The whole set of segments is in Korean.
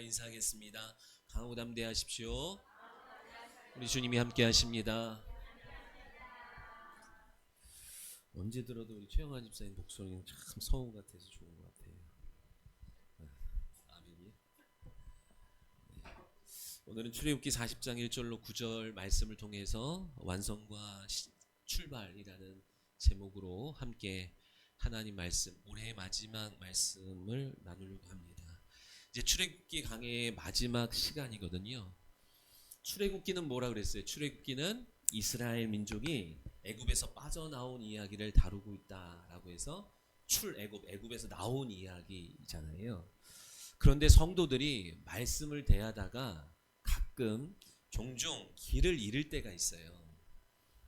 인사하겠습니다. 강하고 담대하십시오. 우리 주님이 함께 하십니다. 언제 들어도 우리 최영아 집사님 목소리는 참 성우 같아서 좋은 것 같아요. 아멘이. 오늘은 출애굽기 40장 1절로 9절 말씀을 통해서 완성과 출발이라는 제목으로 함께 하나님 말씀, 올해의 마지막 말씀을 나누려고 합니다. 이제 출애굽기 강해의 마지막 시간이거든요. 출애굽기는 뭐라 그랬어요? 출애굽기는 이스라엘 민족이 애굽에서 빠져나온 이야기를 다루고 있다라고 해서 애굽에서 나온 이야기잖아요. 그런데 성도들이 말씀을 대하다가 가끔 종종 길을 잃을 때가 있어요.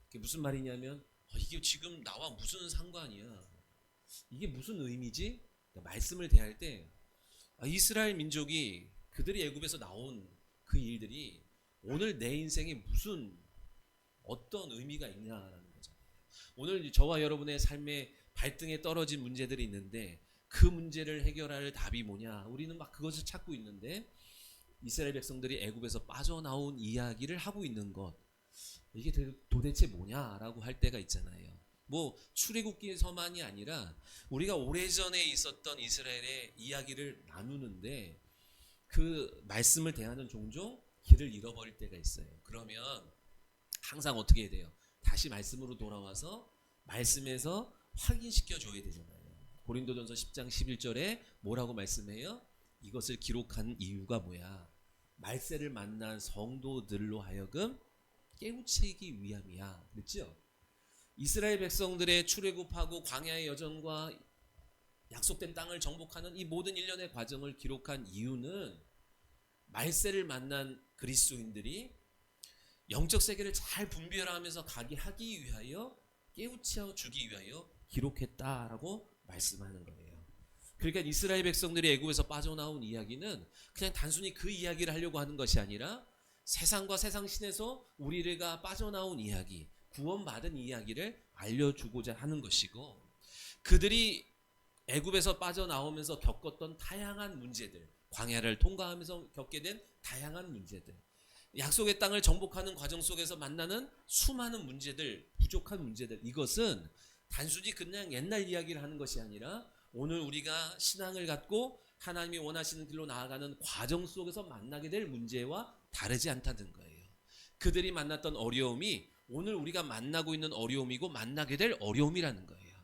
그게 무슨 말이냐면 이게 지금 나와 무슨 상관이야? 이게 무슨 의미지? 그러니까 말씀을 대할 때 이스라엘 민족이 그들이 애굽에서 나온 그 일들이 오늘 내 인생에 무슨 어떤 의미가 있냐라는 거잖아요. 오늘 저와 여러분의 삶의 발등에 떨어진 문제들이 있는데 그 문제를 해결할 답이 뭐냐? 우리는 막 그것을 찾고 있는데 이스라엘 백성들이 애굽에서 빠져나온 이야기를 하고 있는 것, 이게 도대체 뭐냐라고 할 때가 있잖아요. 뭐 출애굽기서만이 아니라 우리가 오래전에 있었던 이스라엘의 이야기를 나누는데 그 말씀을 대하는 종종 길을 잃어버릴 때가 있어요. 그러면 항상 어떻게 해야 돼요? 다시 말씀으로 돌아와서 말씀에서 확인시켜 줘야 되잖아요. 고린도전서 10장 11절에 뭐라고 말씀해요? 이것을 기록한 이유가 뭐야? 말세를 만난 성도들로 하여금 깨우치기 위함이야. 그렇죠? 이스라엘 백성들의 출애굽하고 광야의 여정과 약속된 땅을 정복하는 이 모든 일련의 과정을 기록한 이유는 말세를 만난 그리스도인들이 영적 세계를 잘 분별하면서 가게 하기 위하여 깨우쳐 주기 위하여 기록했다라고 말씀하는 거예요. 그러니까 이스라엘 백성들이 애굽에서 빠져나온 이야기는 그냥 단순히 그 이야기를 하려고 하는 것이 아니라 세상과 세상 신에서 우리가 빠져나온 이야기, 구원받은 이야기를 알려주고자 하는 것이고, 그들이 애굽에서 빠져나오면서 겪었던 다양한 문제들, 광야를 통과하면서 겪게 된 다양한 문제들, 약속의 땅을 정복하는 과정 속에서 만나는 수많은 문제들, 부족한 문제들, 이것은 단순히 그냥 옛날 이야기를 하는 것이 아니라 오늘 우리가 신앙을 갖고 하나님이 원하시는 길로 나아가는 과정 속에서 만나게 될 문제와 다르지 않다는 거예요. 그들이 만났던 어려움이 오늘 우리가 만나고 있는 어려움이고 만나게 될 어려움이라는 거예요.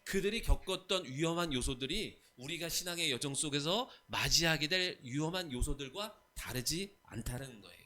그들이 겪었던 위험한 요소들이 우리가 신앙의 여정 속에서 맞이하게 될 위험한 요소들과 다르지 않다는 거예요.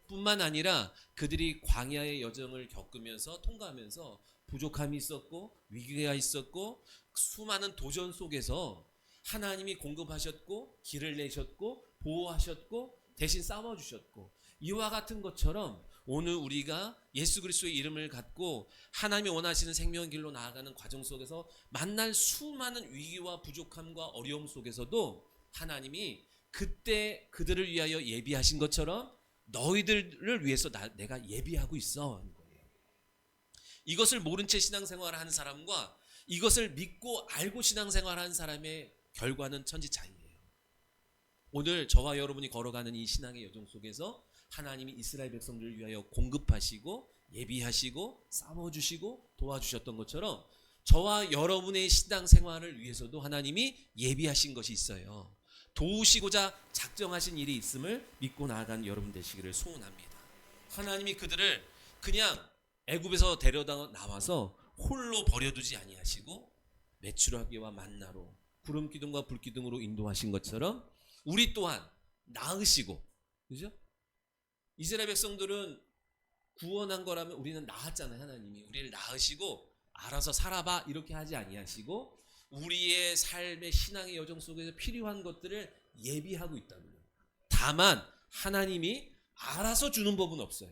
뿐만 아니라 그들이 광야의 여정을 겪으면서 통과하면서 부족함이 있었고 위기가 있었고 수많은 도전 속에서 하나님이 공급하셨고 길을 내셨고 보호하셨고 대신 싸워주셨고, 이와 같은 것처럼 오늘 우리가 예수 그리스도의 이름을 갖고 하나님이 원하시는 생명의 길로 나아가는 과정 속에서 만날 수많은 위기와 부족함과 어려움 속에서도 하나님이 그때 그들을 위하여 예비하신 것처럼 너희들을 위해서 내가 예비하고 있어 하는 거예요. 이것을 모른 채 신앙생활을 하는 사람과 이것을 믿고 알고 신앙생활을 하는 사람의 결과는 천지차이예요. 오늘 저와 여러분이 걸어가는 이 신앙의 여정 속에서 하나님이 이스라엘 백성들을 위하여 공급하시고 예비하시고 싸워주시고 도와주셨던 것처럼 저와 여러분의 신앙생활을 위해서도 하나님이 예비하신 것이 있어요. 도우시고자 작정하신 일이 있음을 믿고 나아간 여러분 되시기를 소원합니다. 하나님이 그들을 그냥 애굽에서 데려다 나와서 홀로 버려두지 아니하시고 메추라기와 만나로 구름 기둥과 불 기둥으로 인도하신 것처럼 우리 또한 낳으시고, 그죠? 이스라엘 백성들은 구원한 거라면 우리는 낳았잖아요. 하나님이 우리를 낳으시고 알아서 살아봐 이렇게 하지 아니하시고 우리의 삶의 신앙의 여정 속에서 필요한 것들을 예비하고 있다고요. 다만 하나님이 알아서 주는 법은 없어요.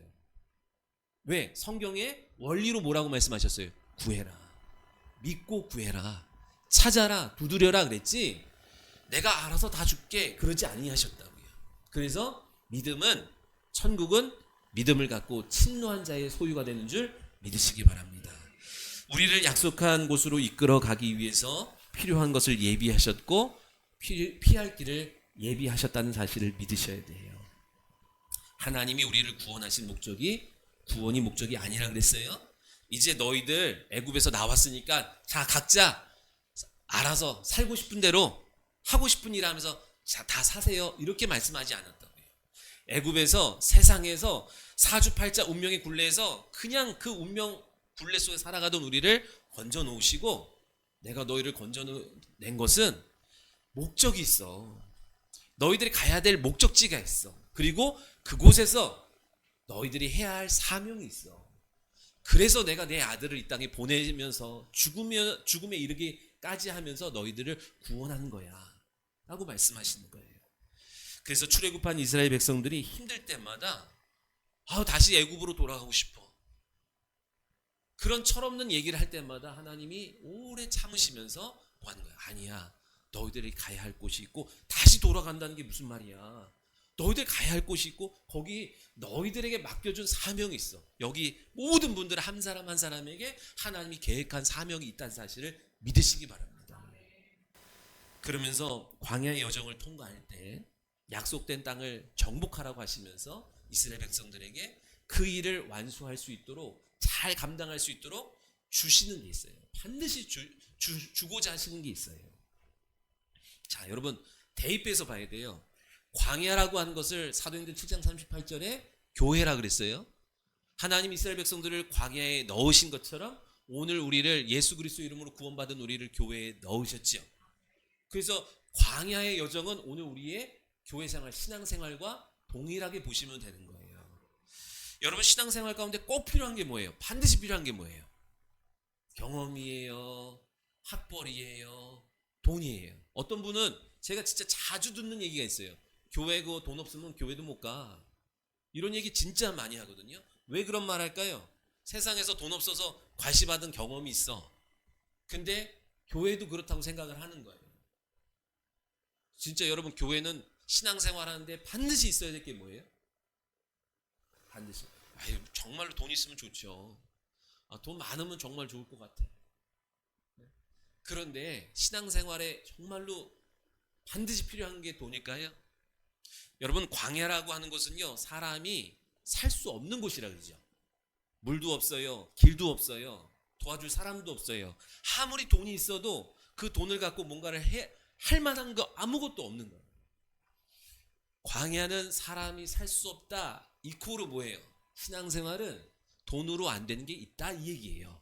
왜? 성경에 원리로 뭐라고 말씀하셨어요? 구해라, 믿고 구해라, 찾아라, 두드려라 그랬지 내가 알아서 다 줄게 그러지 아니하셨다고요. 그래서 믿음은, 천국은 믿음을 갖고 침노한 자의 소유가 되는 줄 믿으시기 바랍니다. 우리를 약속한 곳으로 이끌어 가기 위해서 필요한 것을 예비하셨고 피할 길을 예비하셨다는 사실을 믿으셔야 돼요. 하나님이 우리를 구원하신 목적이 구원이 목적이 아니라 그랬어요. 이제 너희들 애굽에서 나왔으니까 자 각자 알아서 살고 싶은 대로 하고 싶은 일 하면서 자, 다 사세요. 이렇게 말씀하지 않았다고요. 애굽에서 세상에서 사주팔자 운명의 굴레에서 그냥 그 운명 굴레 속에 살아가던 우리를 건져 놓으시고 내가 너희를 건져낸 것은 목적이 있어. 너희들이 가야 될 목적지가 있어. 그리고 그곳에서 너희들이 해야 할 사명이 있어. 그래서 내가 내 아들을 이 땅에 보내면서 죽음에 이르기까지 하면서 너희들을 구원하는 거야 라고 말씀하시는 거예요. 그래서 출애굽한 이스라엘 백성들이 힘들 때마다 다시 애굽으로 돌아가고 싶어. 그런 철없는 얘기를 할 때마다 하나님이 오래 참으시면서 뭐 하는 거야? 아니야. 너희들이 가야 할 곳이 있고 다시 돌아간다는 게 무슨 말이야? 너희들 가야 할 곳이 있고 거기 너희들에게 맡겨준 사명이 있어. 여기 모든 분들 한 사람 한 사람에게 하나님이 계획한 사명이 있다는 사실을 믿으시기 바랍니다. 그러면서 광야의 여정을 통과할 때 약속된 땅을 정복하라고 하시면서 이스라엘 백성들에게 그 일을 완수할 수 있도록 잘 감당할 수 있도록 주시는 게 있어요. 반드시 주고자 하시는 게 있어요. 자, 여러분 대입해서 봐야 돼요. 광야라고 하는 것을 사도행전 7장 38절에 교회라 그랬어요. 하나님 이스라엘 백성들을 광야에 넣으신 것처럼 오늘 우리를 예수 그리스도 이름으로 구원받은 우리를 교회에 넣으셨죠. 그래서 광야의 여정은 오늘 우리의 교회생활, 신앙생활과 동일하게 보시면 되는 거예요. 여러분 신앙생활 가운데 꼭 필요한 게 뭐예요? 반드시 필요한 게 뭐예요? 경험이에요? 학벌이에요? 돈이에요? 어떤 분은 제가 진짜 자주 듣는 얘기가 있어요. 교회고 돈 없으면 교회도 못 가. 이런 얘기 진짜 많이 하거든요. 왜 그런 말 할까요? 세상에서 돈 없어서 과시받은 경험이 있어. 근데 교회도 그렇다고 생각을 하는 거예요. 진짜 여러분 교회는 신앙생활 하는데 반드시 있어야 될 게 뭐예요? 반드시. 정말로 돈 있으면 좋죠. 돈 많으면 정말 좋을 것 같아. 그런데 신앙생활에 정말로 반드시 필요한 게 돈일까요? 여러분 광야라고 하는 것은요 사람이 살 수 없는 곳이라 그러죠. 물도 없어요. 길도 없어요. 도와줄 사람도 없어요. 아무리 돈이 있어도 그 돈을 갖고 뭔가를 할 만한 거 아무것도 없는 거예요. 광야는 사람이 살 수 없다. 이코로 뭐예요? 신앙생활은 돈으로 안 되는 게 있다 이 얘기예요.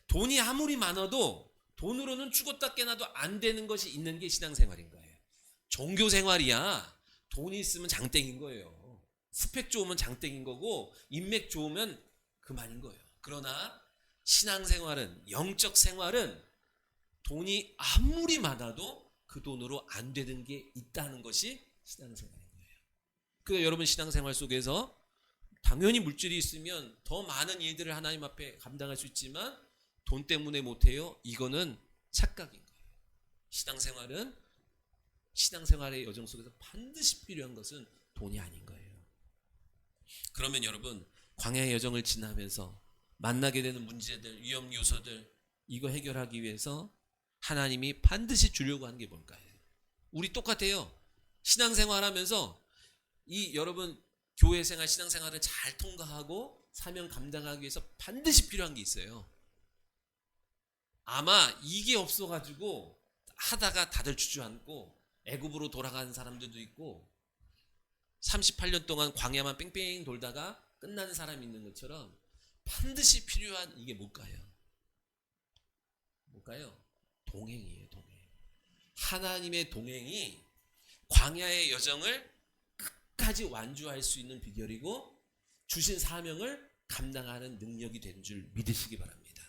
돈이 아무리 많아도 돈으로는 죽었다 깨나도 안 되는 것이 있는 게 신앙생활인 거예요. 종교생활이야 돈이 있으면 장땡인 거예요. 스펙 좋으면 장땡인 거고 인맥 좋으면 그만인 거예요. 그러나 신앙생활은 영적 생활은 돈이 아무리 많아도 그 돈으로 안 되는 게 있다는 것이 신앙생활인 거예요. 그러니까 여러분 신앙생활 속에서 당연히 물질이 있으면 더 많은 일들을 하나님 앞에 감당할 수 있지만 돈 때문에 못해요. 이거는 착각인 거예요. 신앙생활의 여정 속에서 반드시 필요한 것은 돈이 아닌 거예요. 그러면 여러분 광야의 여정을 지나면서 만나게 되는 문제들, 위험 요소들 이거 해결하기 위해서 하나님이 반드시 주려고 하는 게 뭘까요? 우리 똑같아요. 신앙생활하면서 여러분 교회생활, 신앙생활을 잘 통과하고 사명 감당하기 위해서 반드시 필요한 게 있어요. 아마 이게 없어가지고 하다가 다들 주저앉고 애굽으로 돌아가는 사람들도 있고 38년 동안 광야만 뺑뺑 돌다가 끝나는 사람이 있는 것처럼 반드시 필요한 이게 뭘까요? 동행이에요. 동행. 하나님의 동행이 광야의 여정을 끝까지 완주할 수 있는 비결이고 주신 사명을 감당하는 능력이 되는 줄 믿으시기 바랍니다.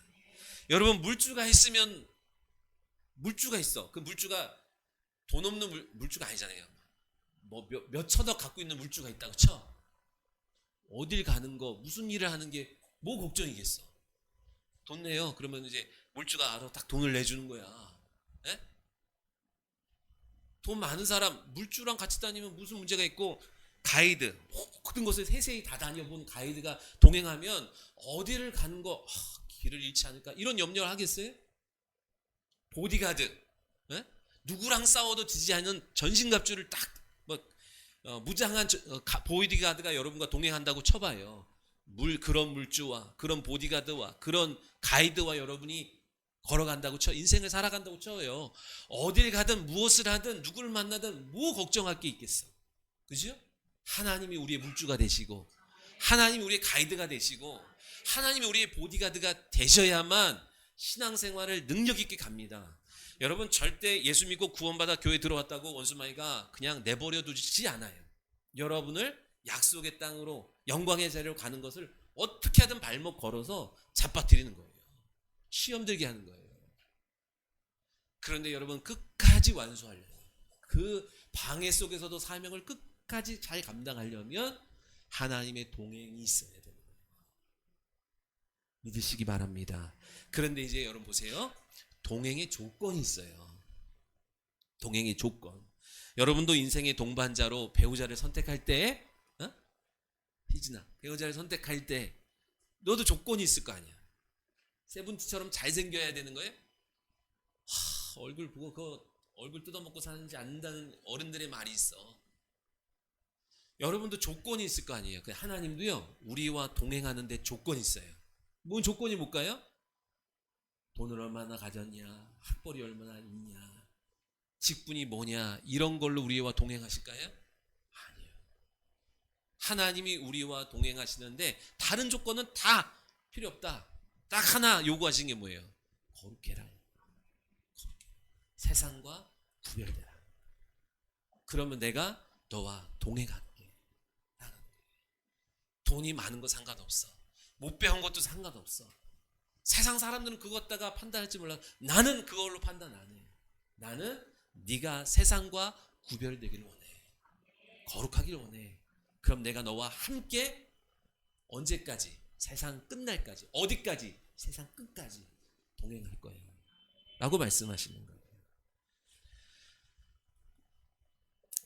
여러분 물주가 있으면 물주가 있어. 그 물주가 돈 없는 물주가 아니잖아요. 뭐 몇 천억 갖고 있는 물주가 있다고 쳐. 어딜 가는 거 무슨 일을 하는 게 뭐 걱정이겠어. 돈 내요. 그러면 이제 물주가 알아 딱 돈을 내주는 거야. 에? 돈 많은 사람 물주랑 같이 다니면 무슨 문제가 있고 가이드 모든 것을 세세히 다 다녀본 가이드가 동행하면 어디를 가는 거 길을 잃지 않을까 이런 염려를 하겠어요? 보디가드 에? 누구랑 싸워도 지지 않는 전신갑주를 딱 무장한 보디가드가 여러분과 동행한다고 쳐봐요. 그런 물주와 그런 보디가드와 그런 가이드와 여러분이 걸어간다고 쳐, 인생을 살아간다고 쳐요. 어딜 가든 무엇을 하든 누구를 만나든 뭐 걱정할 게 있겠어. 그죠? 하나님이 우리의 물주가 되시고 하나님이 우리의 가이드가 되시고 하나님이 우리의 보디가드가 되셔야만 신앙생활을 능력 있게 갑니다. 여러분 절대 예수 믿고 구원받아 교회 들어왔다고 원수마귀가 그냥 내버려 두지 않아요. 여러분을 약속의 땅으로 영광의 자리로 가는 것을 어떻게 하든 발목 걸어서 잡아뜨리는 거예요. 시험 들게 하는 거예요. 그런데 여러분 끝까지 완수하려면 그 방해 속에서도 사명을 끝까지 잘 감당하려면 하나님의 동행이 있어야 되는 거예요. 믿으시기 바랍니다. 그런데 이제 여러분 보세요. 동행의 조건이 있어요. 동행의 조건. 여러분도 인생의 동반자로 배우자를 선택할 때, 희진아, 배우자를 선택할 때 너도 조건이 있을 거 아니야. 세븐티처럼 잘생겨야 되는 거예요? 얼굴 보고 그 얼굴 뜯어먹고 사는지 안다는 어른들의 말이 있어. 여러분도 조건이 있을 거 아니에요. 하나님도요, 우리와 동행하는데 조건이 있어요. 뭔 조건이 뭘까요? 돈을 얼마나 가졌냐, 학벌이 얼마나 있냐, 직분이 뭐냐, 이런 걸로 우리와 동행하실까요? 아니에요. 하나님이 우리와 동행하시는데 다른 조건은 다 필요 없다. 딱 하나 요구하신 게 뭐예요? 거룩해라. 세상과 구별되라. 그러면 내가 너와 동행할게. 돈이 많은 거 상관없어. 못 배운 것도 상관없어. 세상 사람들은 그거 갖다가 판단할지 몰라. 나는 그걸로 판단 안 해. 나는 네가 세상과 구별되기를 원해. 거룩하기를 원해. 그럼 내가 너와 함께 언제까지? 세상 끝날까지. 어디까지? 세상 끝까지 동행할 거예요. 라고 말씀하시는 거예요.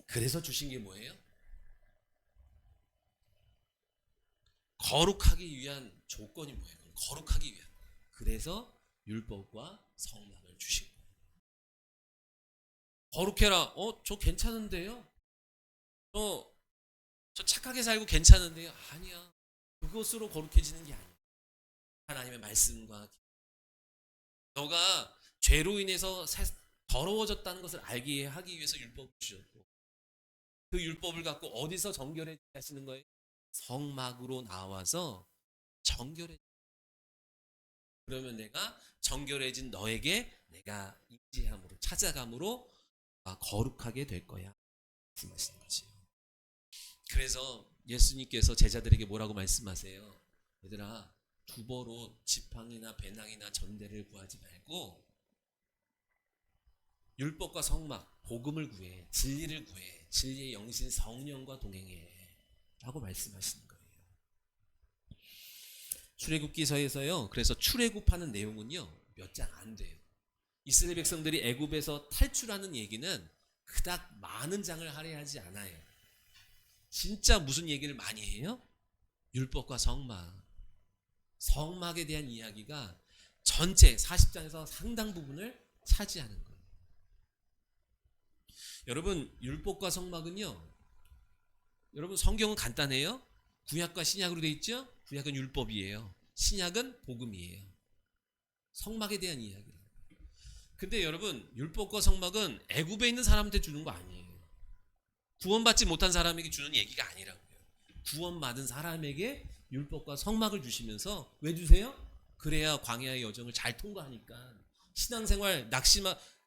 그래서 주신 게 뭐예요? 거룩하기 위한 조건이 뭐예요? 거룩하기 위한. 그래서 율법과 성막을 주신 거예요. 거룩해라. 저 괜찮은데요? 저 착하게 살고 괜찮은데요? 아니야. 그것으로 거룩해지는 게 아니야. 하나님의 말씀과 너가 죄로 인해서 더러워졌다는 것을 알게 하기 위해서 율법을 주셨고, 그 율법을 갖고 어디서 정결해 하시는 거예요? 성막으로 나와서 정결해. 그러면 내가 정결해진 너에게 내가 인지함으로 찾아감으로 거룩하게 될 거야. 말씀하시는 거지. 그래서 예수님께서 제자들에게 뭐라고 말씀하세요? 얘들아, 두보로 지팡이나 배낭이나 전대를 구하지 말고 율법과 성막, 복음을 구해, 진리를 구해, 진리의 영신 성령과 동행해 라고 말씀하시는 거예요. 출애굽기서에서요, 그래서 출애굽하는 내용은요 몇 장 안 돼요. 이스라엘 백성들이 애굽에서 탈출하는 얘기는 그닥 많은 장을 할애하지 않아요. 진짜 무슨 얘기를 많이 해요? 율법과 성막, 성막에 대한 이야기가 전체 40장에서 상당 부분을 차지하는 거예요. 여러분, 율법과 성막은요, 여러분 성경은 간단해요. 구약과 신약으로 돼 있죠? 구약은 율법이에요. 신약은 복음이에요. 성막에 대한 이야기예요. 근데 여러분, 율법과 성막은 애굽에 있는 사람한테 주는 거 아니에요. 구원받지 못한 사람에게 주는 얘기가 아니라고요. 구원받은 사람에게 율법과 성막을 주시면서 왜 주세요? 그래야 광야의 여정을 잘 통과하니까 신앙생활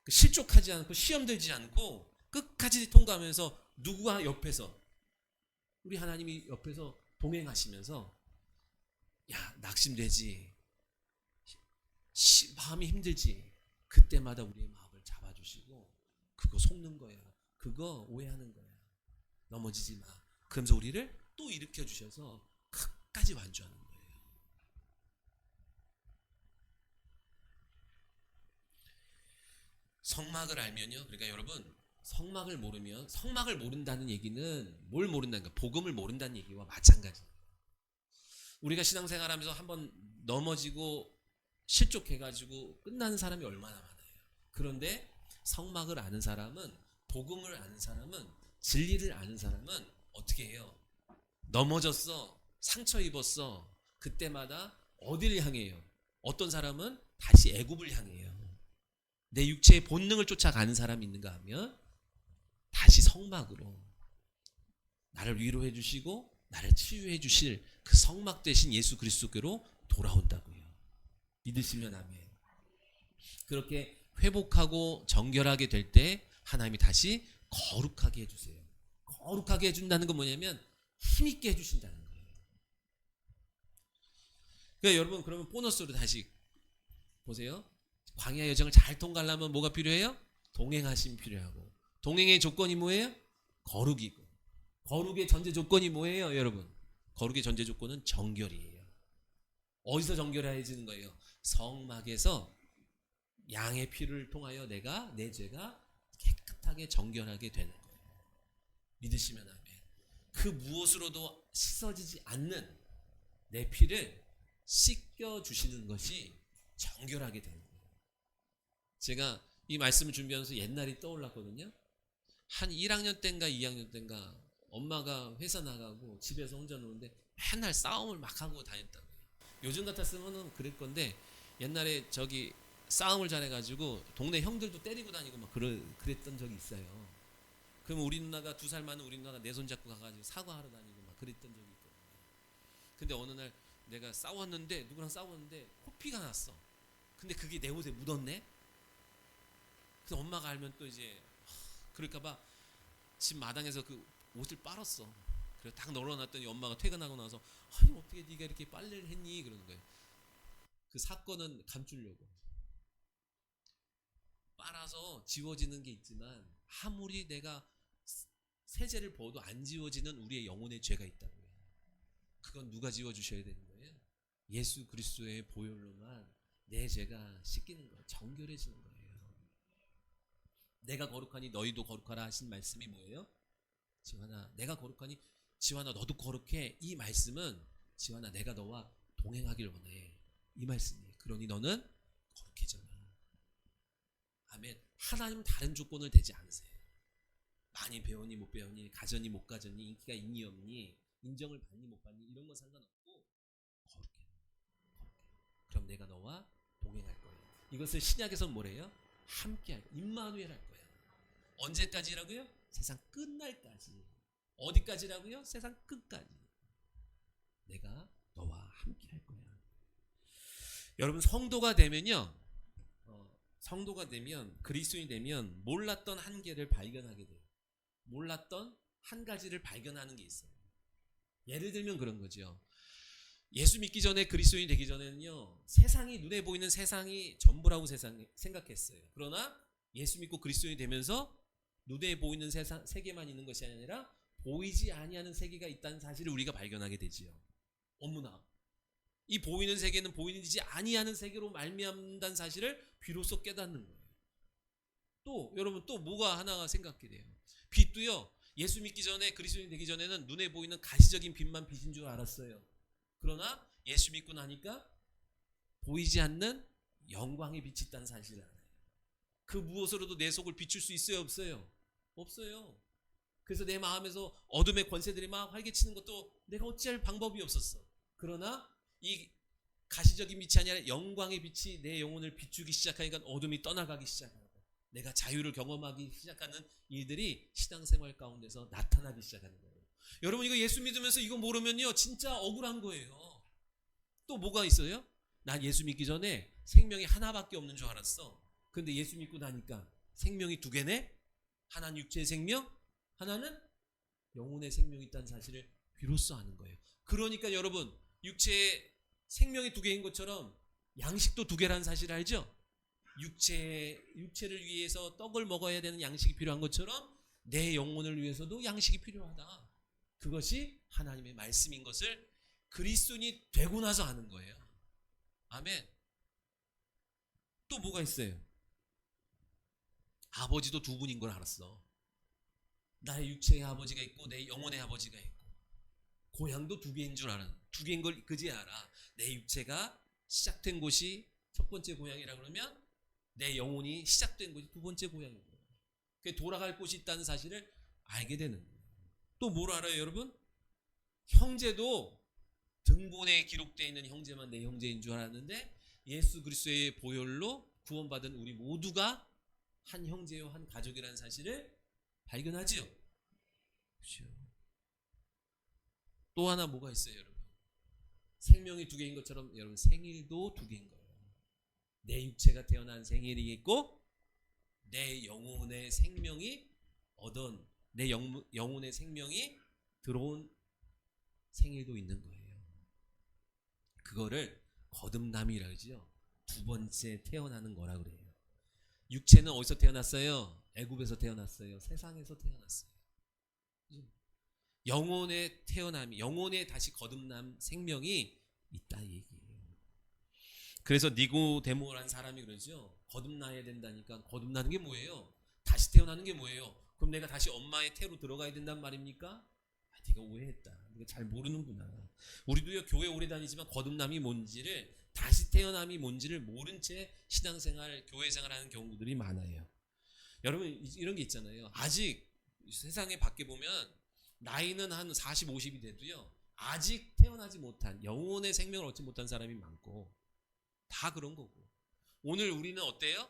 실족하지 않고 시험 들지 않고 끝까지 통과하면서 누구와 옆에서 우리 하나님이 옆에서 동행하시면서 야, 낙심되지, 마음이 힘들지, 그때마다 우리의 마음을 잡아주시고 그거 속는 거야, 그거 오해하는 거야, 넘어지지 마. 그러면서 우리를 또 일으켜 주셔서 끝까지 완주하는 거예요. 성막을 알면요, 그러니까 여러분, 성막을 모르면, 성막을 모른다는 얘기는 뭘 모른다는 거야? 복음을 모른다는 얘기와 마찬가지예요. 우리가 신앙생활하면서 한번 넘어지고 실족해가지고 끝나는 사람이 얼마나 많아요. 그런데 성막을 아는 사람은, 복음을 아는 사람은, 진리를 아는 사람은 어떻게 해요? 넘어졌어, 상처 입었어, 그때마다 어디를 향해요? 어떤 사람은 다시 애굽을 향해요. 내 육체의 본능을 쫓아가는 사람이 있는가 하면 다시 성막으로, 나를 위로해 주시고 나를 치유해 주실 그 성막 되신 예수 그리스도께로 돌아온다고요. 믿으시면 아멘. 그렇게 회복하고 정결하게 될 때 하나님이 다시 거룩하게 해주세요. 거룩하게 해준다는 건 뭐냐면 힘있게 해주신다는 거예요. 그러니까 여러분, 그러면 보너스로 다시 보세요. 광야 여정을 잘 통과하려면 뭐가 필요해요? 동행하심이 필요하고, 동행의 조건이 뭐예요? 거룩이고, 거룩의 전제 조건이 뭐예요, 여러분? 거룩의 전제 조건은 정결이에요. 어디서 정결해지는 거예요? 성막에서 양의 피를 통하여 내 죄가 깨끗하게 정결하게 되는 거예요. 믿으시면 아멘. 그 무엇으로도 씻어지지 않는 내 피를 씻겨주시는 것이 정결하게 되는 거예요. 제가 이 말씀을 준비하면서 옛날이 떠올랐거든요. 한 1학년 때인가 2학년 때인가 엄마가 회사 나가고 집에서 혼자 노는데 맨날 싸움을 막 하고 다녔다고요. 요즘 같았으면 그럴 건데 옛날에 저기 싸움을 잘해가지고 동네 형들도 때리고 다니고 막 그랬던 적이 있어요. 그러면 우리 누나가 2살 많은 우리 누나가 내 손 잡고 가가지고 사과하러 다니고 막 그랬던 적이 있거든요. 근데 어느 날 내가 누구랑 싸웠는데 코피가 났어. 근데 그게 내 옷에 묻었네. 그래서 엄마가 알면 또 이제 그럴까봐 집 마당에서 그 옷을 빨았어. 그래서 딱 널어놨더니 엄마가 퇴근하고 나서 아니 어떻게 네가 이렇게 빨래를 했니? 그러는 거예요. 그 사건은 감추려고. 빨아서 지워지는 게 있지만 아무리 내가 세제를 부어도 안 지워지는 우리의 영혼의 죄가 있다고요. 그건 누가 지워주셔야 되는 거예요? 예수 그리스도의 보혈로만 내 죄가 씻기는 거예요. 정결해지는 거예요. 내가 거룩하니 너희도 거룩하라 하신 말씀이 뭐예요? 지환아, 내가 거룩하니 지환아 너도 거룩해. 이 말씀은 지환아 내가 너와 동행하길 원해. 이 말씀이에요. 그러니 너는 거룩해져라. 아멘. 하나님은 다른 조건을 대지 않으세요. 많이 배우니 못 배우니, 가졌니 못 가졌니, 인기가 있니 없니, 인정을 받니 못 받니 이런 건 상관없고 거룩해. 그럼 내가 너와 동행할 거야. 이것을 신약에서는 뭐래요? 함께할 거야. 임마누엘 할 거야. 언제까지라고요? 세상 끝날까지. 어디까지라고요? 세상 끝까지. 내가 너와 함께할 거야. 여러분 성도가 되면요, 성도가 되면, 그리스도인이 되면 몰랐던 한계를 발견하게 돼요. 몰랐던 한 가지를 발견하는 게 있어요. 예를 들면 그런 거죠. 예수 믿기 전에, 그리스도인이 되기 전에는요, 세상이, 눈에 보이는 세상이 전부라고 생각했어요. 그러나 예수 믿고 그리스도인이 되면서 눈에 보이는 세계만 있는 것이 아니라 보이지 아니하는 세계가 있다는 사실을 우리가 발견하게 되지요. 어머나, 이 보이는 세계는 보이지 아니하는 세계로 말미암는다는 사실을 비로소 깨닫는 거예요. 또 여러분 또 뭐가 하나가 생각게 돼요. 빛도요, 예수 믿기 전에, 그리스도인이 되기 전에는 눈에 보이는 가시적인 빛만 빛인 줄 알았어요. 그러나 예수 믿고 나니까 보이지 않는 영광의 빛이 있다는 사실을 알아요. 그 무엇으로도 내 속을 비출 수 있어요, 없어요? 없어요. 그래서 내 마음에서 어둠의 권세들이 막 활개치는 것도 내가 어찌할 방법이 없었어. 그러나 이 가시적인 빛이 아니라 영광의 빛이 내 영혼을 비추기 시작하니까 어둠이 떠나가기 시작하고 내가 자유를 경험하기 시작하는 일들이 신앙생활 가운데서 나타나기 시작하는 거예요. 여러분 이거 예수 믿으면서 이거 모르면요 진짜 억울한 거예요. 또 뭐가 있어요? 난 예수 믿기 전에 생명이 하나밖에 없는 줄 알았어. 근데 예수 믿고 나니까 생명이 2개네? 하나는 육체의 생명, 하나는 영혼의 생명이 있다는 사실을 비로소 아는 거예요. 그러니까 여러분 육체의 생명이 2개인 것처럼 양식도 2개라는 사실을 알죠? 육체를 위해서 떡을 먹어야 되는 양식이 필요한 것처럼 내 영혼을 위해서도 양식이 필요하다. 그것이 하나님의 말씀인 것을 그리스도인이 되고 나서 아는 거예요. 아멘. 또 뭐가 있어요? 아버지도 2분인 걸 알았어. 나의 육체의 아버지가 있고 내 영혼의 아버지가 있고, 고향도 2개인 줄 알아. 2개인 걸 그제 알아. 내 육체가 시작된 곳이 첫 번째 고향이라 그러면 내 영혼이 시작된 곳이 두 번째 고향인 거예요. 돌아갈 곳이 있다는 사실을 알게 되는 거예요. 또 뭘 알아요, 여러분? 형제도 등본에 기록되어 있는 형제만 내 형제인 줄 알았는데 예수 그리스도의 보혈로 구원받은 우리 모두가 한 형제요 한 가족이라는 사실을 발견하지요. 그렇죠. 또 하나 뭐가 있어요, 여러분? 생명이 두 개인 것처럼 여러분 생일도 두 개인 거예요. 내 육체가 태어난 생일이 있고 내 영혼의 생명이 얻은 내 영혼의 생명이 들어온 생일도 있는 거예요. 그거를 거듭남이라 그러죠. 두 번째 태어나는 거라 그래요. 육체는 어디서 태어났어요? 애굽에서 태어났어요. 세상에서 태어났어요. 영혼의 태어남이, 영혼의 다시 거듭남 생명이 있다 이 얘기예요. 그래서 니고데모라는 사람이 그러죠. 거듭나야 된다니까. 거듭나는 게 뭐예요? 다시 태어나는 게 뭐예요? 그럼 내가 다시 엄마의 태로 들어가야 된단 말입니까? 네가 오해했다. 네가 잘 모르는구나. 우리도요 교회 오래 다니지만 거듭남이 뭔지를, 다시 태어남이 뭔지를 모른 채 신앙생활, 교회생활하는 경우들이 많아요. 여러분 이런 게 있잖아요. 아직 세상에 밖에 보면 나이는 한 40, 50이 돼도요 아직 태어나지 못한, 영혼의 생명을 얻지 못한 사람이 많고 다 그런 거고. 오늘 우리는 어때요?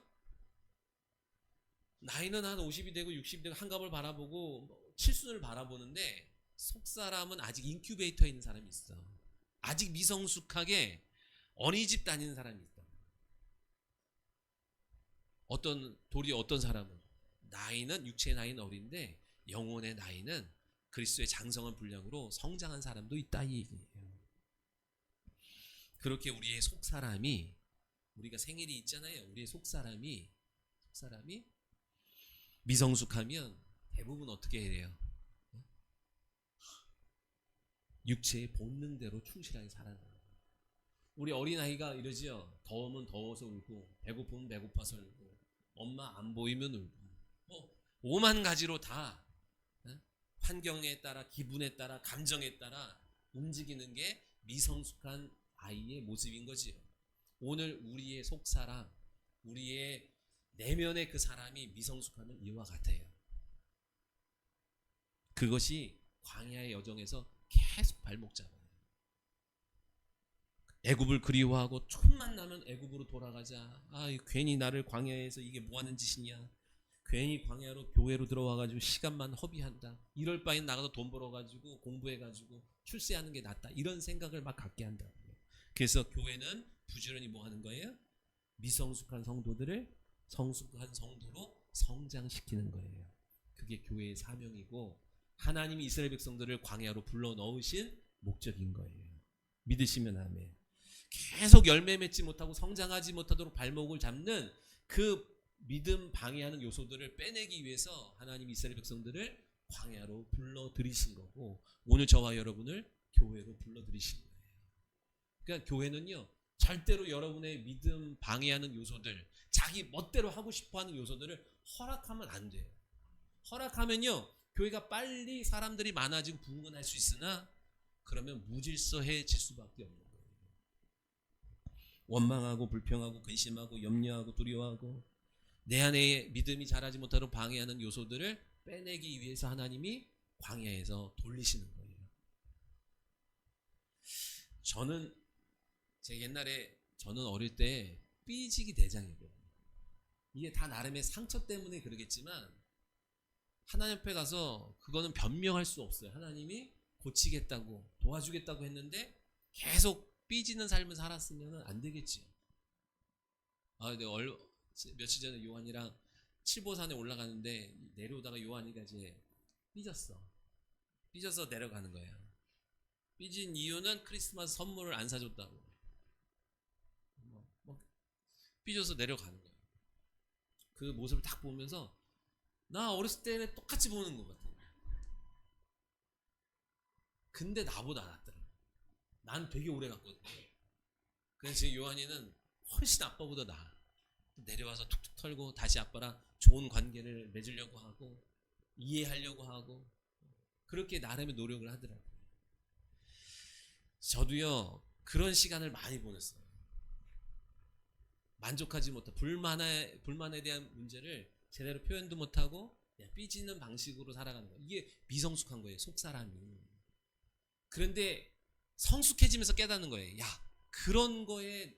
나이는 한 50이 되고 60이 되고 한갑을 바라보고 칠순을 바라보는데 속사람은 아직 인큐베이터에 있는 사람이 있어. 아직 미성숙하게 어린이집 다니는 사람이 있다. 어떤 사람은 나이는, 육체의 나이는 어린데 영혼의 나이는 그리스도의 장성한 분량으로 성장한 사람도 있다 이 얘기예요. 그렇게 우리의 속사람이, 우리가 생일이 있잖아요. 우리의 속사람이 미성숙하면 대부분 어떻게 해야 돼요? 육체의 본능대로 충실하게 살아가요. 우리 어린아이가 이러지요. 더우면 더워서 울고, 배고프면 배고파서 울고, 엄마 안 보이면 울고, 오만 가지로 다 환경에 따라, 기분에 따라, 감정에 따라 움직이는 게 미성숙한 아이의 모습인 거지요. 오늘 우리의 속사람, 우리의 내면의 그 사람이 미성숙하면 이와 같아요. 그것이 광야의 여정에서 계속 발목 잡아요. 애굽을 그리워하고 촌만 나면 애굽으로 돌아가자. 괜히 나를 광야에서 이게 뭐 하는 짓이냐. 괜히 광야로 교회로 들어와가지고 시간만 허비한다. 이럴 바엔 나가서 돈 벌어가지고 공부해가지고 출세하는 게 낫다. 이런 생각을 막 갖게 한다고요. 그래서 교회는 부지런히 뭐 하는 거예요? 미성숙한 성도들을 성숙한 성도로 성장시키는 거예요. 그게 교회의 사명이고 하나님이 이스라엘 백성들을 광야로 불러 넣으신 목적인 거예요. 믿으시면 아멘. 계속 열매 맺지 못하고 성장하지 못하도록 발목을 잡는 그 믿음 방해하는 요소들을 빼내기 위해서 하나님 이스라엘 백성들을 광야로 불러들이신 거고, 오늘 저와 여러분을 교회로 불러들이신 거예요. 그러니까 교회는요 절대로 여러분의 믿음 방해하는 요소들, 자기 멋대로 하고 싶어하는 요소들을 허락하면 안 돼요. 허락하면요 교회가 빨리 사람들이 많아지고 부흥은 할 수 있으나 그러면 무질서해질 수밖에 없는 거예요. 원망하고 불평하고 근심하고 염려하고 두려워하고 내 안에 믿음이 자라지 못하도록 방해하는 요소들을 빼내기 위해서 하나님이 광야에서 돌리시는 거예요. 저는 어릴 때 삐지기 대장이고요. 이게 다 나름의 상처 때문에 그러겠지만 하나님 앞에 가서 그거는 변명할 수 없어요. 하나님이 고치겠다고 도와주겠다고 했는데 계속 삐지는 삶을 살았으면 안 되겠지요. 며칠 전에 요한이랑 칠보산에 올라가는데 내려오다가 요한이가 이제 삐져서 내려가는 거예요. 삐진 이유는 크리스마스 선물을 안 사줬다고. 삐져서 내려가는 거예요. 그 모습을 딱 보면서 나 어렸을 때는 똑같이 보는 것 같아요. 근데 나보다 낫더라고요. 난 되게 오래 갔거든요. 그래서 지금 요한이는 훨씬 아빠보다 나아. 내려와서 툭툭 털고 다시 아빠랑 좋은 관계를 맺으려고 하고 이해하려고 하고 그렇게 나름의 노력을 하더라고요. 저도요 그런 시간을 많이 보냈어요. 만족하지 못한 불만에 대한 문제를 제대로 표현도 못하고 그냥 삐지는 방식으로 살아가는 거예요. 이게 미성숙한 거예요. 속사람이. 그런데 성숙해지면서 깨닫는 거예요. 야, 그런 거에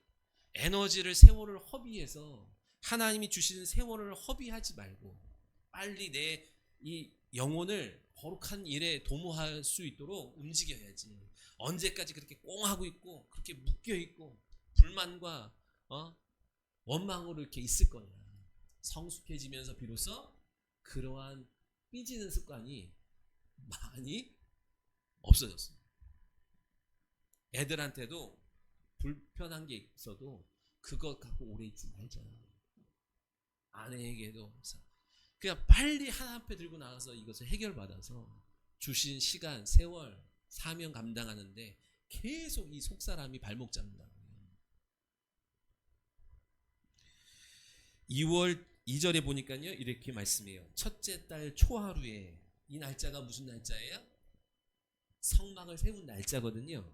에너지를 세월을 허비해서 하나님이 주시는 세월을 허비하지 말고 빨리 내 이 영혼을 거룩한 일에 도모할 수 있도록 움직여야지. 언제까지 그렇게 꽁하고 있고 그렇게 묶여 있고 불만과 원망으로 이렇게 있을 거냐. 성숙해지면서 비로소 그러한 삐지는 습관이 많이 없어졌어요. 애들한테도 불편한 게 있어도 그것 갖고 오래 있지 말자. 아내에게도 그냥 빨리 하나 앞에 들고 나가서 이것을 해결받아서 주신 시간, 세월, 사명 감당하는데 계속 이 속사람이 발목 잡는다고요. 2월 2절에 보니까요 이렇게 말씀해요. 첫째 달 초하루에, 이 날짜가 무슨 날짜예요? 성막을 세운 날짜거든요.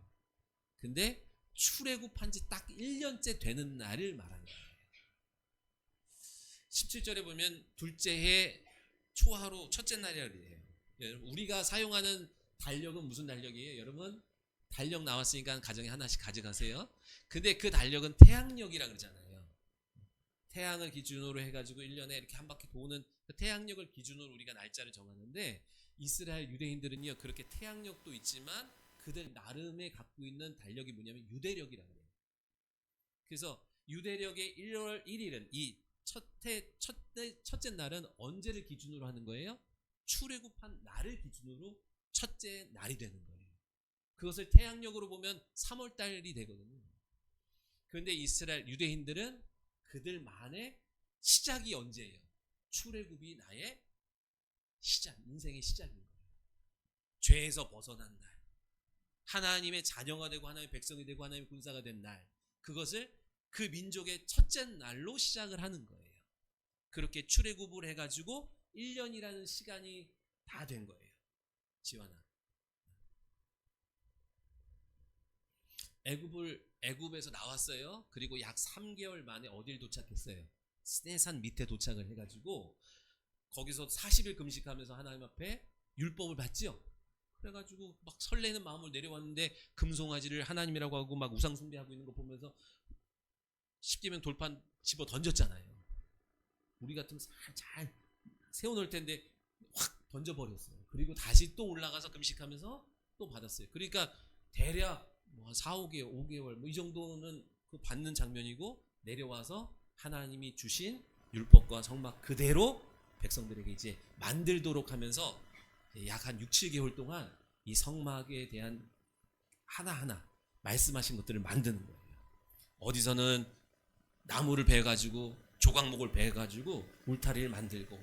근데 출애굽한 지 딱 1년째 되는 날을 말하는 거예요. 17절에 보면 둘째 해 초하루 첫째 날이라고 해요. 여러분, 우리가 사용하는 달력은 무슨 달력이에요? 여러분, 달력 나왔으니까 가정에 하나씩 가져가세요. 근데 그 달력은 태양력이라고 그러잖아요. 태양을 기준으로 해가지고 1년에 이렇게 한 바퀴 도는 그 태양력을 기준으로 우리가 날짜를 정하는데, 이스라엘 유대인들은요 그렇게 태양력도 있지만 그들 나름의 갖고 있는 달력이 뭐냐면 유대력이라고 해요. 그래서 유대력의 1월 1일은 이 첫째 날은 언제를 기준으로 하는 거예요? 출애굽한 날을 기준으로 첫째 날이 되는 거예요. 그것을 태양력으로 보면 3월 달이 되거든요. 그런데 이스라엘 유대인들은 그들만의 시작이 언제예요? 출애굽이 나의 시작, 인생의 시작인 거예요. 죄에서 벗어난 날, 하나님의 자녀가 되고 하나님의 백성이 되고 하나님의 군사가 된 날, 그것을 그 민족의 첫째 날로 시작을 하는 거예요. 그렇게 출애굽을 해가지고 1년이라는 시간이 다 된 거예요. 지환아, 애굽에서 나왔어요. 그리고 약 3개월 만에 어딜 도착했어요? 시내산 밑에 도착을 해가지고 거기서 40일 금식하면서 하나님 앞에 율법을 받죠. 그래가지고 막 설레는 마음으로 내려왔는데 금송아지를 하나님이라고 하고 막 우상 숭배하고 있는 거 보면서 10개명 돌판 집어 던졌잖아요. 우리 같으면 잘 세워놓을 텐데 확 던져버렸어요. 그리고 다시 또 올라가서 금식하면서 또 받았어요. 그러니까 대략 뭐 4, 5개월 뭐 이 정도는 그 받는 장면이고, 내려와서 하나님이 주신 율법과 성막 그대로 백성들에게 이제 만들도록 하면서 약 한 6, 7개월 동안 이 성막에 대한 하나하나 말씀하신 것들을 만드는 거예요. 어디서는 나무를 베가지고 조각목을 베가지고 울타리를 만들고,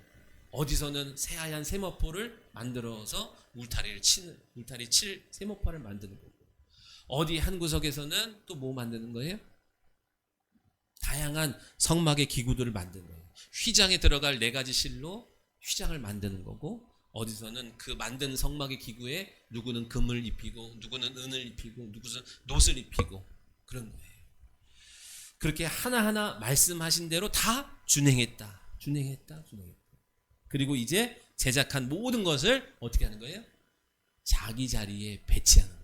어디서는 새하얀 세모포를 만들어서 울타리 칠 세모파를 만드는 거고, 어디 한 구석에서는 또 뭐 만드는 거예요? 다양한 성막의 기구들을 만드는 거예요. 휘장에 들어갈 4가지 실로 휘장을 만드는 거고, 어디서는 그 만든 성막의 기구에 누구는 금을 입히고 누구는 은을 입히고 누구는 놋을 입히고 그런 거예요. 그렇게 하나하나 말씀하신 대로 다 준행했다. 그리고 이제 제작한 모든 것을 어떻게 하는 거예요? 자기 자리에 배치하는 거예요.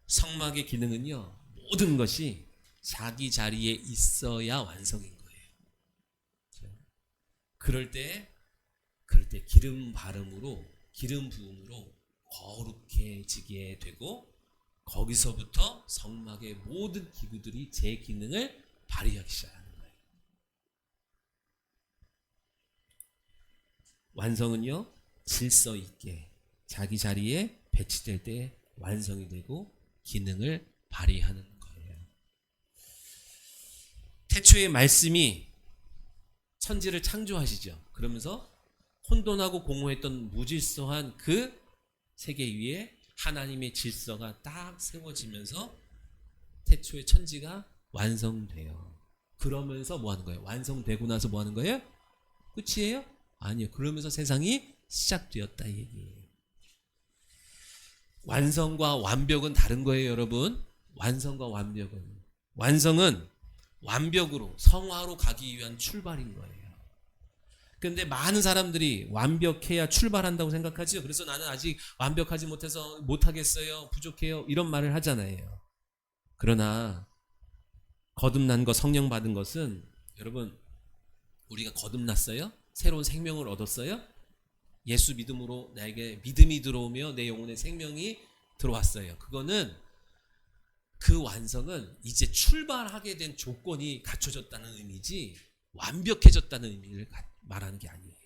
성막의 기능은요, 모든 것이 자기 자리에 있어야 완성인 거예요. 그럴 때 기름 부음으로 거룩해지게 되고, 거기서부터 성막의 모든 기구들이 제 기능을 발휘하기 시작하는 거예요. 완성은요, 질서 있게 자기 자리에 배치될 때 완성이 되고 기능을 발휘하는 거예요. 태초에 말씀이 천지를 창조하시죠. 그러면서 혼돈하고 공허했던 무질서한 그 세계 위에 하나님의 질서가 딱 세워지면서 태초의 천지가 완성돼요. 그러면서 뭐 하는 거예요? 완성되고 나서 뭐 하는 거예요? 끝이에요? 아니요. 그러면서 세상이 시작되었다 이 얘기예요. 완성과 완벽은 다른 거예요, 여러분. 완성과 완벽은. 완성은 완벽으로 성화로 가기 위한 출발인 거예요. 그런데 많은 사람들이 완벽해야 출발한다고 생각하죠. 그래서 나는 아직 완벽하지 못해서 못하겠어요, 부족해요, 이런 말을 하잖아요. 그러나 거듭난 것, 성령 받은 것은, 여러분, 우리가 거듭났어요? 새로운 생명을 얻었어요? 예수 믿음으로 나에게 믿음이 들어오며 내 영혼에 생명이 들어왔어요. 그거는, 그 완성은 이제 출발하게 된 조건이 갖춰졌다는 의미지 완벽해졌다는 의미를 말하는 게 아니에요.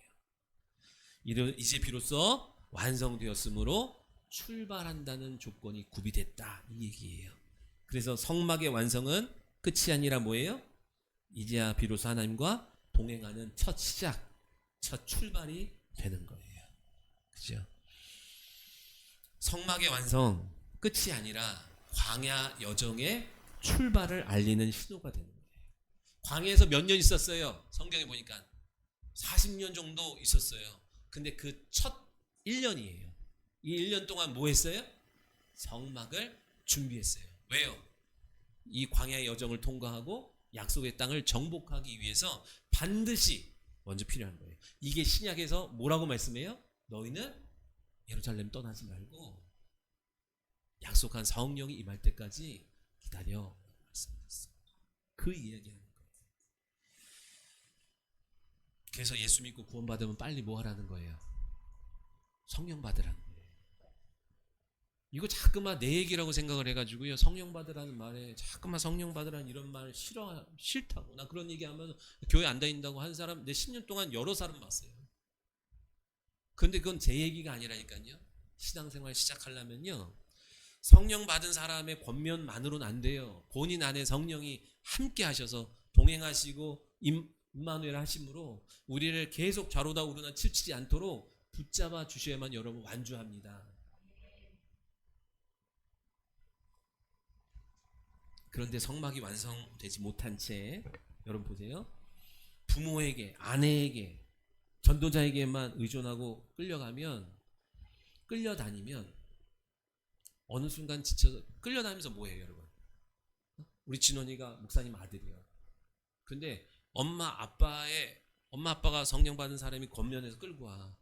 이제 비로소 완성되었으므로 출발한다는 조건이 구비됐다, 이 얘기예요. 그래서 성막의 완성은 끝이 아니라 뭐예요? 이제야 비로소 하나님과 동행하는 첫 시작, 첫 출발이 되는 거예요. 그죠? 성막의 완성 끝이 아니라 광야 여정의 출발을 알리는 신호가 되는 거예요. 광야에서 몇 년 있었어요? 성경에 보니까 40년 정도 있었어요. 근데 그 첫 1년이에요. 이 1년 동안 뭐 했어요? 성막을 준비했어요. 왜요? 이 광야의 여정을 통과하고 약속의 땅을 정복하기 위해서 반드시 먼저 필요한 거예요. 이게 신약에서 뭐라고 말씀해요? 너희는 예루살렘 떠나지 말고 약속한 성령이 임할 때까지 기다려, 말씀했어요. 그 이야기하는 거예요. 그래서 예수 믿고 구원받으면 빨리 뭐 하라는 거예요? 성령 받으라는 거예요. 이거 자꾸만 내 얘기라고 생각을 해가지고요, 성령 받으라는 말에 자꾸만 성령 받으라는 이런 말 싫다고. 나 그런 얘기하면 교회 안 다닌다고 한 사람 내 10년 동안 여러 사람 봤어요. 그런데 그건 제 얘기가 아니라니까요. 신앙생활 시작하려면요, 성령 받은 사람의 권면만으로는 안 돼요. 본인 안에 성령이 함께 하셔서 동행하시고 임마누엘 하심으로 우리를 계속 좌로다 우로나 치우치지 않도록 붙잡아 주셔야만 여러분 완주합니다. 그런데 성막이 완성되지 못한 채, 여러분 보세요, 부모에게, 아내에게, 전도자에게만 의존하고 끌려다니면 어느 순간 지쳐서, 끌려다니면서 뭐해요 여러분? 우리 진원이가 목사님 아들이야. 근데 엄마 아빠가 성령 받은 사람이 겉면에서 끌고 와.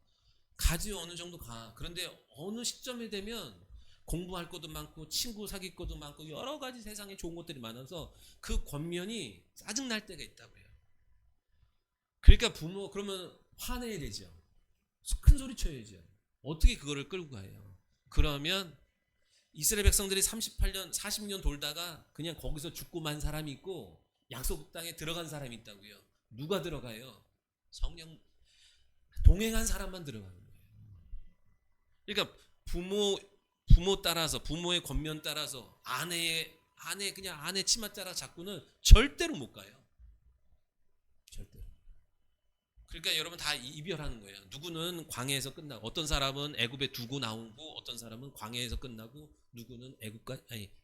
가지 어느 정도 가. 그런데 어느 시점에 되면 공부할 것도 많고 친구 사귈 것도 많고 여러 가지 세상에 좋은 것들이 많아서 그 겉면이 짜증날 때가 있다고요. 그러니까 부모 그러면 화내야 되죠. 큰 소리 쳐야죠. 어떻게 그거를 끌고 가요? 그러면 이스라엘 백성들이 38년 40년 돌다가 그냥 거기서 죽고 만 사람이 있고 약속 땅에 들어간 사람이 있다고요. 누가 들어가요? 성령 동행한 사람만 들어가는 거예요. 그러니까 부모 따라서, 부모의 겉면 따라서, 그냥 아내 치마 따라 잡고는 절대로 못 가요. 절대로. 그러니까 여러분 다 이별하는 거예요. 누구는 광야에서 끝나고, 어떤 사람은 애굽에 두고 나오고, 어떤 사람은 광야에서 끝나고, 누구는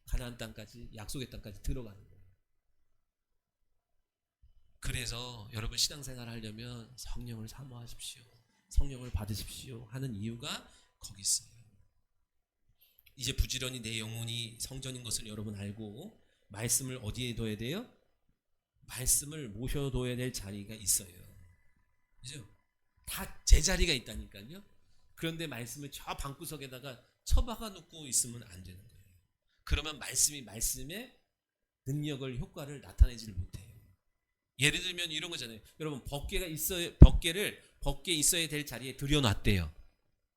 가나안 땅까지, 약속의 땅까지 들어가는 거예요. 그래서 여러분 신앙생활 하려면 성령을 사모하십시오, 성령을 받으십시오 하는 이유가 거기 있어요. 이제 부지런히 내 영혼이 성전인 것을 여러분 알고 말씀을 어디에 둬야 돼요? 말씀을 모셔둬야 될 자리가 있어요. 그죠? 다 제자리가 있다니까요. 그런데 말씀을 저 방구석에다가 처박아 놓고 있으면 안 되는 거예요. 그러면 말씀의 능력을, 효과를 나타내지를 못해요. 예를 들면 이런 거잖아요. 여러분 벗게 있어야 될 자리에 들여놨대요.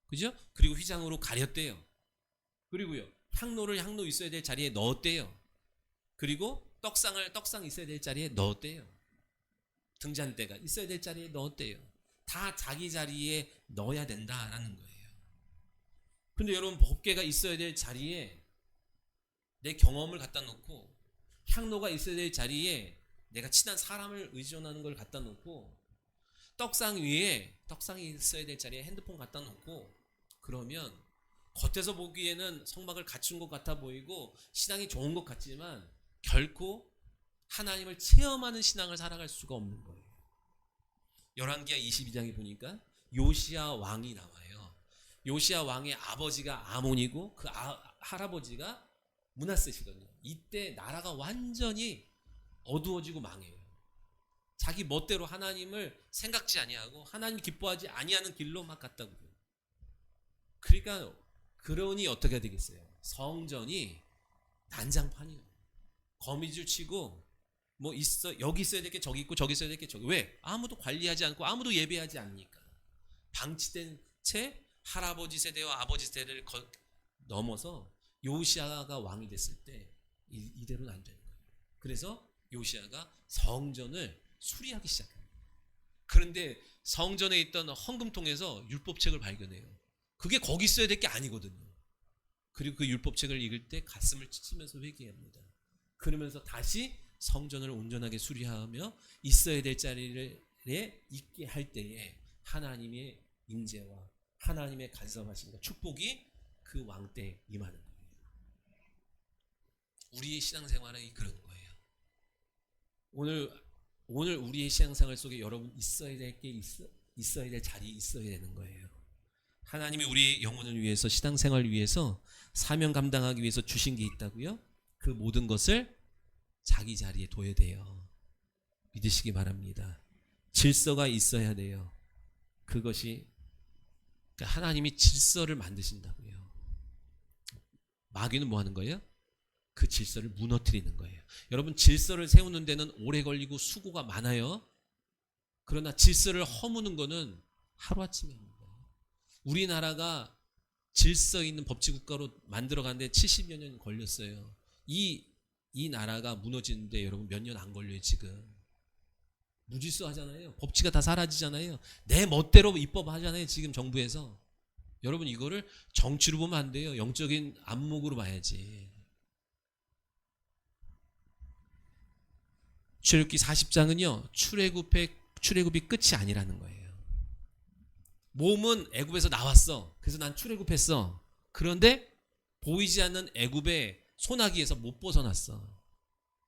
그죠? 그리고 휘장으로 가렸대요. 그리고요, 향로 있어야 될 자리에 넣었대요. 그리고 떡상 있어야 될 자리에 넣었대요. 등잔대가 있어야 될 자리에 넣었대요. 다 자기 자리에 넣어야 된다라는 거예요. 근데 여러분 법궤가 있어야 될 자리에 내 경험을 갖다 놓고, 향로가 있어야 될 자리에 내가 친한 사람을 의존하는 걸 갖다 놓고, 떡상이 있어야 될 자리에 핸드폰 갖다 놓고, 그러면 겉에서 보기에는 성막을 갖춘 것 같아 보이고 신앙이 좋은 것 같지만 결코 하나님을 체험하는 신앙을 살아갈 수가 없는 거예요. 열왕기하 22장에 보니까 요시야 왕이 나와요. 요시야 왕의 아버지가 아몬이고 그 할아버지가 므낫세시거든요. 이때 나라가 완전히 어두워지고 망해요. 자기 멋대로 하나님을 생각지 아니하고 하나님 기뻐하지 아니하는 길로 막 갔다고요. 그러니까 그러니 어떻게 되겠어요? 성전이 난장판이에요. 거미줄 치고 뭐 있어, 여기 있어야 될 게 저기 있고 저기 있어야 될 게 저기. 왜? 아무도 관리하지 않고 아무도 예배하지 않으니까. 방치된 채 할아버지 세대와 아버지 세대를 넘어서 요시아가 왕이 됐을 때 이대로는 안 되는 거예요. 그래서 요시아가 성전을 수리하기 시작합니다. 그런데 성전에 있던 헌금통에서 율법책을 발견해요. 그게 거기 있어야 될 게 아니거든요. 그리고 그 율법책을 읽을 때 가슴을 찢으면서 회개합니다. 그러면서 다시 성전을 온전하게 수리하며 있어야 될 자리에 있게 할 때에 하나님의 인재와 하나님의 간섭하심과 축복이 그 왕 때 임하는 거예요. 우리의 신앙생활은 그런 거예요. 오늘 우리의 신앙생활 속에 여러분 있어야 될 게 있어야 될 자리에 있어야 되는 거예요. 하나님이 우리 영혼을 위해서 신앙생활을 위해서 사명 감당하기 위해서 주신 게 있다고요? 그 모든 것을 자기 자리에 둬야 돼요. 믿으시기 바랍니다. 질서가 있어야 돼요. 그것이 하나님이 질서를 만드신다고요. 마귀는 뭐 하는 거예요? 그 질서를 무너뜨리는 거예요. 여러분, 질서를 세우는 데는 오래 걸리고 수고가 많아요. 그러나 질서를 허무는 거는 하루아침에 합니다. 우리나라가 질서 있는 법치국가로 만들어가는데 70여 년 걸렸어요. 이 나라가 무너지는데 여러분 몇 년 안 걸려요. 지금 무질서 하잖아요. 법치가 다 사라지잖아요. 내 멋대로 입법하잖아요. 지금 정부에서. 여러분, 이거를 정치로 보면 안 돼요. 영적인 안목으로 봐야지. 출애굽기 40장은요 출애굽이 끝이 아니라는 거예요. 몸은 애굽에서 나왔어. 그래서 난 출애굽했어. 그런데 보이지 않는 애굽의 소나기에서 못 벗어났어.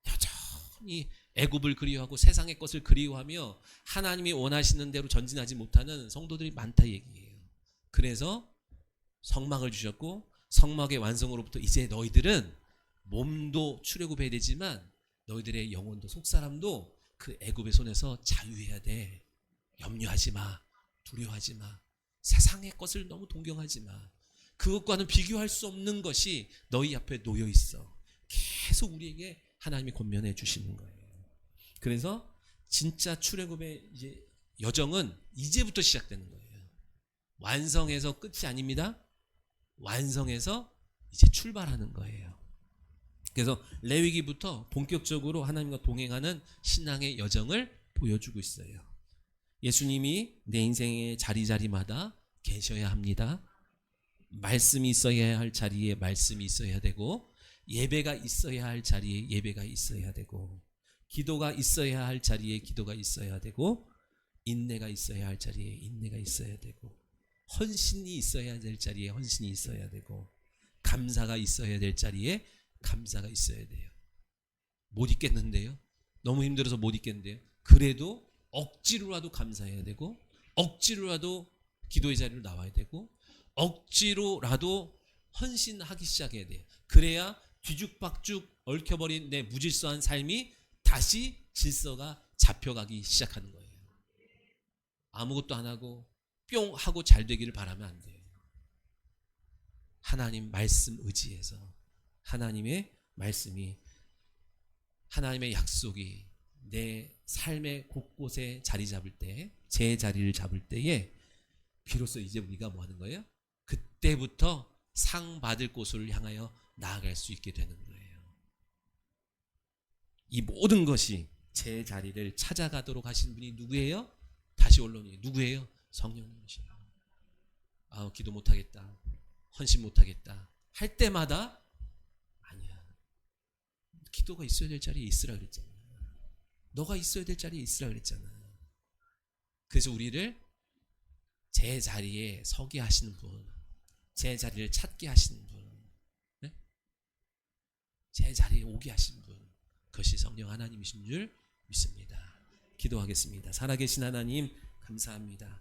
여전히 애굽을 그리워하고 세상의 것을 그리워하며 하나님이 원하시는 대로 전진하지 못하는 성도들이 많다 얘기예요. 그래서 성막을 주셨고 성막의 완성으로부터 이제 너희들은 몸도 출애굽해야 되지만 너희들의 영혼도 속사람도 그 애굽의 손에서 자유해야 돼. 염려하지 마. 두려워하지 마. 세상의 것을 너무 동경하지 마. 그것과는 비교할 수 없는 것이 너희 앞에 놓여 있어. 계속 우리에게 하나님이 권면해 주시는 거예요. 그래서 진짜 출애굽의 이제 여정은 이제부터 시작되는 거예요. 완성해서 끝이 아닙니다. 완성해서 이제 출발하는 거예요. 그래서 레위기부터 본격적으로 하나님과 동행하는 신앙의 여정을 보여주고 있어요. 예수님이 내 인생의 자리마다 계셔야 합니다. 말씀이 있어야 할 자리에 말씀이 있어야 되고, 예배가 있어야 할 자리에 예배가 있어야 되고, 기도가 있어야 할 자리에 기도가 있어야 되고, 인내가 있어야 할 자리에 인내가 있어야 되고, 헌신이 있어야 될 자리에 헌신이 있어야 되고, 감사가 있어야 될 자리에 감사가 있어야 돼요. 못 있겠는데요? 너무 힘들어서 못 있겠는데요? 그래도 억지로라도 감사해야 되고, 억지로라도 기도의 자리로 나와야 되고, 억지로라도 헌신하기 시작해야 돼요. 그래야 뒤죽박죽 얽혀버린 내 무질서한 삶이 다시 질서가 잡혀가기 시작하는 거예요. 아무것도 안 하고 뿅 하고 잘 되기를 바라면 안 돼요. 하나님 말씀 의지해서 하나님의 말씀이, 하나님의 약속이 내 삶의 곳곳에 자리 잡을 때, 제 자리를 잡을 때에 비로소 이제 우리가 뭐 하는 거예요? 그때부터 상 받을 곳을 향하여 나아갈 수 있게 되는 거예요. 이 모든 것이 제 자리를 찾아가도록 하신 분이 누구예요? 다시 언론이 누구예요? 성령님이시에요. 기도 못하겠다, 헌신 못하겠다 할 때마다 아니야, 기도가 있어야 될 자리에 있으라 그랬잖아. 너가 있어야 될 자리에 있으라 그랬잖아. 그래서 우리를 제 자리에 서게 하시는 분, 제 자리를 찾게 하시는 분, 네? 제 자리에 오게 하시는 분, 그것이 성령 하나님이신 줄 믿습니다. 기도하겠습니다. 살아계신 하나님 감사합니다.